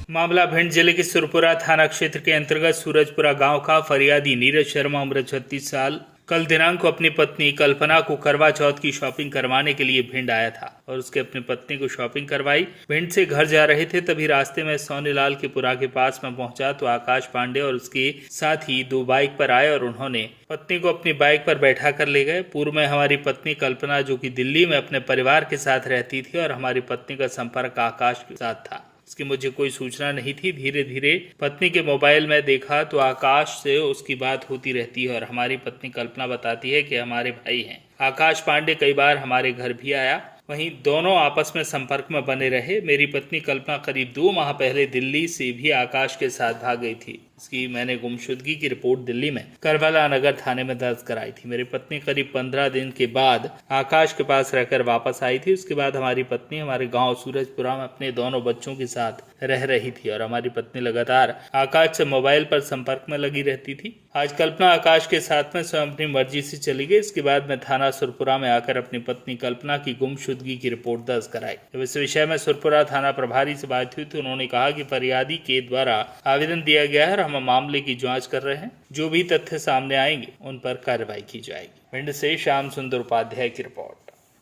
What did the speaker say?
मामला भिंड जिले के सुरपुरा थाना क्षेत्र के अंतर्गत सूरजपुरा गांव का। फरियादी नीरज शर्मा उम्र 36 साल कल दिनांक को अपनी पत्नी कल्पना को करवा चौथ की शॉपिंग करवाने के लिए भिंड आया था और उसके अपनी पत्नी को शॉपिंग करवाई। भिंड से घर जा रहे थे, तभी रास्ते में सोनीलाल के पुरा के पास में पहुंचा तो आकाश पांडे और उसके साथ ही 2 बाइक पर आए और उन्होंने पत्नी को अपनी बाइक पर बैठा कर ले गए। पूर्व में हमारी पत्नी कल्पना, जो कि दिल्ली में अपने परिवार के साथ रहती थी, और हमारी पत्नी का संपर्क आकाश के साथ था। इसकी मुझे कोई सूचना नहीं थी। धीरे धीरे पत्नी के मोबाइल में देखा तो आकाश से उसकी बात होती रहती है और हमारी पत्नी कल्पना बताती है कि हमारे भाई हैं। आकाश पांडे कई बार हमारे घर भी आया, वहीं दोनों आपस में संपर्क में बने रहे। मेरी पत्नी कल्पना करीब 2 माह पहले दिल्ली से भी आकाश के साथ भाग गई थी। इसकी मैंने गुमशुदगी की रिपोर्ट दिल्ली में करबला नगर थाने में दर्ज कराई थी। मेरी पत्नी करीब 15 दिन के बाद आकाश के पास रहकर वापस आई थी। उसके बाद हमारी पत्नी हमारे गांव सूरजपुरा में अपने दोनों बच्चों के साथ रह रही थी और हमारी पत्नी लगातार आकाश से मोबाइल पर संपर्क में लगी रहती थी। आज कल्पना आकाश के साथ में स्वयं अपनी मर्जी से चली गई। इसके बाद मैं थाना सुरपुरा में आकर अपनी पत्नी कल्पना की गुमशुदगी की रिपोर्ट दर्ज कराई। जब इस विषय में सुरपुरा थाना प्रभारी से बात हुई तो उन्होंने कहा कि फरियादी के द्वारा आवेदन दिया गया है और हम मामले की जांच कर रहे हैं। जो भी तथ्य सामने आएंगे उन पर कार्रवाई की जाएगी। भिंड से श्याम सुंदर उपाध्याय की रिपोर्ट।